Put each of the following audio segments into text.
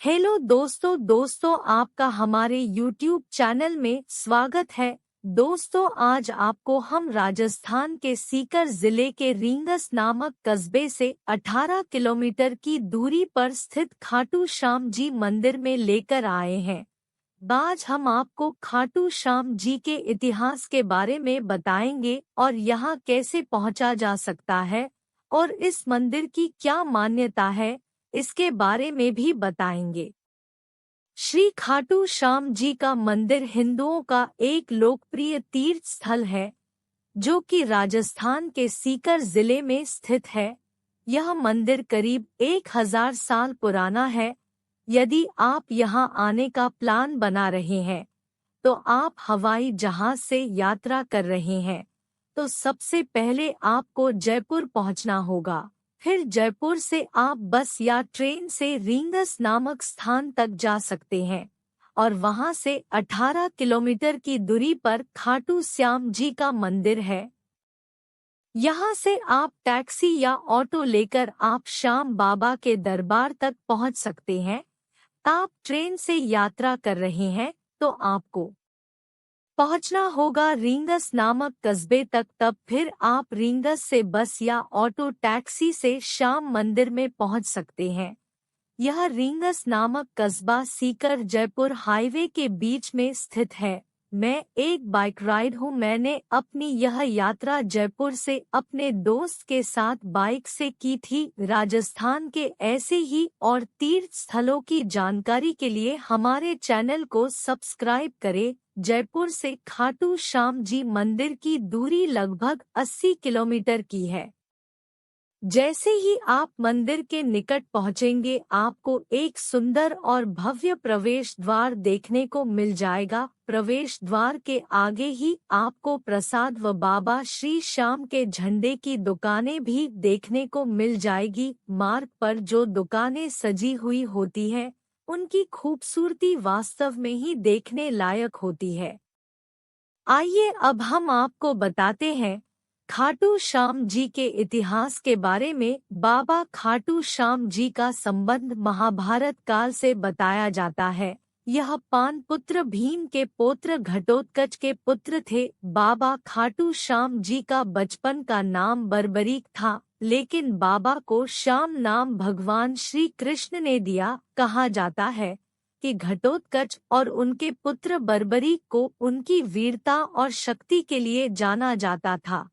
Hello दोस्तों आपका हमारे YouTube चैनल में स्वागत है। दोस्तों आज आपको हम राजस्थान के सीकर जिले के रींगस नामक कस्बे से 18 किलोमीटर की दूरी पर स्थित खाटू श्याम जी मंदिर में लेकर आए हैं। आज हम आपको खाटू श्याम जी के इतिहास के बारे में बताएंगे और यहाँ कैसे पहुँचा जा सकता है और इस मंदिर की क्या मान्यता है, इसके बारे में भी बताएंगे। श्री खाटू श्याम जी का मंदिर हिंदुओं का एक लोकप्रिय तीर्थ स्थल है, जो कि राजस्थान के सीकर जिले में स्थित है। यह मंदिर करीब 1000 साल पुराना है। यदि आप यहां आने का प्लान बना रहे हैं, तो आप हवाई जहाज से यात्रा कर रहे हैं, तो सबसे पहले आपको जयपुर पहुंचना होगा। फिर जयपुर से आप बस या ट्रेन से रींगस नामक स्थान तक जा सकते हैं और वहां से 18 किलोमीटर की दूरी पर खाटू श्याम जी का मंदिर है। यहाँ से आप टैक्सी या ऑटो लेकर आप श्याम बाबा के दरबार तक पहुँच सकते हैं। आप ट्रेन से यात्रा कर रहे हैं तो आपको पहुंचना होगा रींगस नामक कस्बे तक। तब फिर आप रींगस से बस या ऑटो टैक्सी से श्याम मंदिर में पहुंच सकते हैं। यह रींगस नामक कस्बा सीकर जयपुर हाईवे के बीच में स्थित है। मैं एक बाइक राइड हूँ। मैंने अपनी यह यात्रा जयपुर से अपने दोस्त के साथ बाइक से की थी। राजस्थान के ऐसे ही और तीर्थ स्थलों की जानकारी के लिए हमारे चैनल को सब्सक्राइब करें। जयपुर से खाटू श्याम जी मंदिर की दूरी लगभग 80 किलोमीटर की है। जैसे ही आप मंदिर के निकट पहुंचेंगे, आपको एक सुंदर और भव्य प्रवेश द्वार देखने को मिल जाएगा। प्रवेश द्वार के आगे ही आपको प्रसाद व बाबा श्री श्याम के झंडे की दुकानें भी देखने को मिल जाएगी। मार्ग पर जो दुकानें सजी हुई होती हैं, उनकी खूबसूरती वास्तव में ही देखने लायक होती है। आइए अब हम आपको बताते हैं खाटू श्याम जी के इतिहास के बारे में। बाबा खाटू श्याम जी का संबंध महाभारत काल से बताया जाता है। यह पान पुत्र भीम के पौत्र घटोत्कच के पुत्र थे। बाबा खाटू श्याम जी का बचपन का नाम बर्बरीक था, लेकिन बाबा को श्याम नाम भगवान श्री कृष्ण ने दिया। कहा जाता है कि घटोत्कच और उनके पुत्र बर्बरीक को उनकी वीरता और शक्ति के लिए जाना जाता था।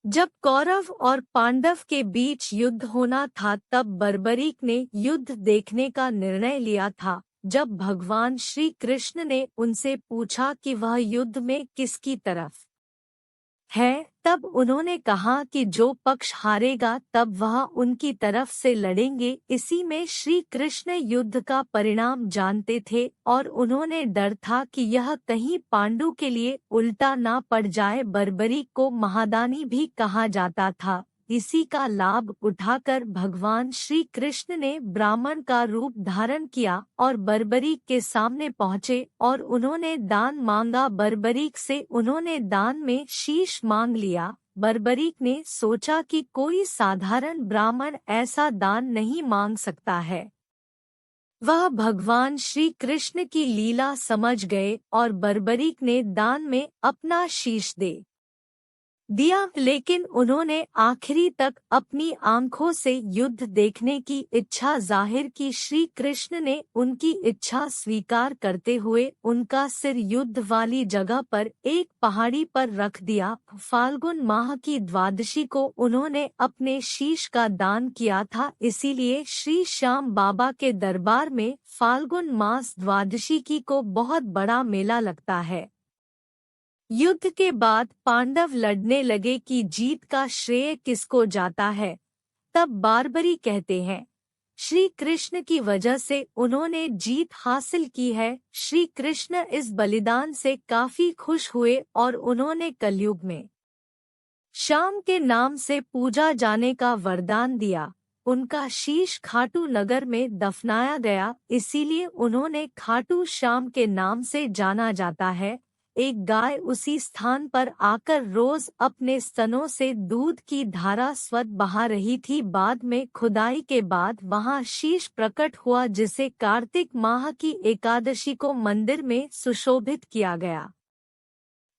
जब कौरव और पांडव के बीच युद्ध होना था, तब बर्बरीक ने युद्ध देखने का निर्णय लिया था। जब भगवान श्री कृष्ण ने उनसे पूछा कि वह युद्ध में किसकी तरफ है, तब उन्होंने कहा कि जो पक्ष हारेगा तब वह उनकी तरफ से लड़ेंगे। इसी में श्री कृष्ण युद्ध का परिणाम जानते थे और उन्होंने डर था कि यह कहीं पांडु के लिए उल्टा ना पड़ जाए। बर्बरीक को महादानी भी कहा जाता था। इसी का लाभ उठाकर भगवान श्री कृष्ण ने ब्राह्मण का रूप धारण किया और बर्बरीक के सामने पहुँचे और उन्होंने दान मांगा। बर्बरीक से उन्होंने दान में शीश मांग लिया। बर्बरीक ने सोचा कि कोई साधारण ब्राह्मण ऐसा दान नहीं मांग सकता है। वह भगवान श्री कृष्ण की लीला समझ गए और बर्बरीक ने दान में अपना शीश दे दिया, लेकिन उन्होंने आखिरी तक अपनी आंखों से युद्ध देखने की इच्छा जाहिर की। श्री कृष्ण ने उनकी इच्छा स्वीकार करते हुए उनका सिर युद्ध वाली जगह पर एक पहाड़ी पर रख दिया। फाल्गुन माह की द्वादशी को उन्होंने अपने शीश का दान किया था, इसीलिए श्री श्याम बाबा के दरबार में फाल्गुन मास द्वादशी की को बहुत बड़ा मेला लगता है। युद्ध के बाद पांडव लड़ने लगे कि जीत का श्रेय किसको जाता है। तब बार्बरी कहते हैं, श्री कृष्ण की वजह से उन्होंने जीत हासिल की है। श्री कृष्ण इस बलिदान से काफी खुश हुए और उन्होंने कलयुग में श्याम के नाम से पूजा जाने का वरदान दिया। उनका शीश खाटू नगर में दफनाया गया, इसीलिए उन्होंने खाटू श्याम के नाम से जाना जाता है। एक गाय उसी स्थान पर आकर रोज अपने स्तनों से दूध की धारा स्वतः बहा रही थी। बाद में खुदाई के बाद वहां शीश प्रकट हुआ, जिसे कार्तिक माह की एकादशी को मंदिर में सुशोभित किया गया।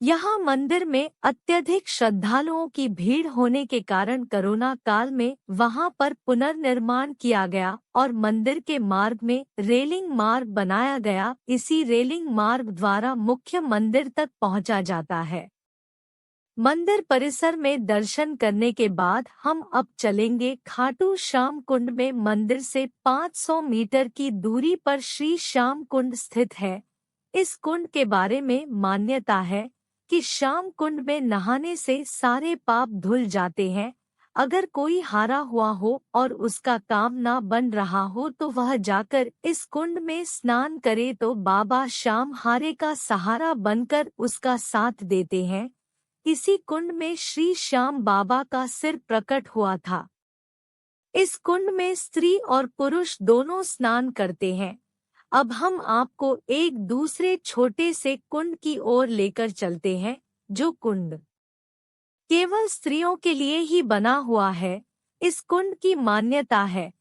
यहाँ मंदिर में अत्यधिक श्रद्धालुओं की भीड़ होने के कारण कोरोना काल में वहां पर पुनर्निर्माण किया गया और मंदिर के मार्ग में रेलिंग मार्ग बनाया गया। इसी रेलिंग मार्ग द्वारा मुख्य मंदिर तक पहुंचा जाता है। मंदिर परिसर में दर्शन करने के बाद हम अब चलेंगे खाटू श्याम कुंड में। मंदिर से 500 मीटर की दूरी पर श्री श्याम कुंड स्थित है। इस कुंड के बारे में मान्यता है कि श्याम कुंड में नहाने से सारे पाप धुल जाते हैं। अगर कोई हारा हुआ हो और उसका काम ना बन रहा हो तो वह जाकर इस कुंड में स्नान करे तो बाबा श्याम हारे का सहारा बनकर उसका साथ देते हैं। इसी कुंड में श्री श्याम बाबा का सिर प्रकट हुआ था। इस कुंड में स्त्री और पुरुष दोनों स्नान करते हैं। अब हम आपको एक दूसरे छोटे से कुंड की ओर लेकर चलते हैं, जो कुंड केवल स्त्रियों के लिए ही बना हुआ है। इस कुंड की मान्यता है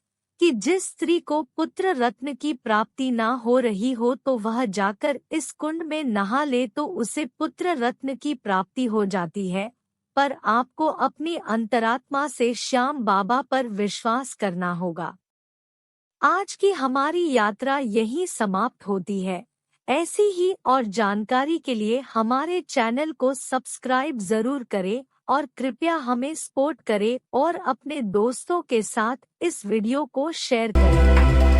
कि जिस स्त्री को पुत्र रत्न की प्राप्ति ना हो रही हो तो वह जाकर इस कुंड में नहा ले तो उसे पुत्र रत्न की प्राप्ति हो जाती है। पर आपको अपनी अंतरात्मा से श्याम बाबा पर विश्वास करना होगा। आज की हमारी यात्रा यहीं समाप्त होती है। ऐसी ही और जानकारी के लिए हमारे चैनल को सब्सक्राइब जरूर करें और कृपया हमें सपोर्ट करें और अपने दोस्तों के साथ इस वीडियो को शेयर करें।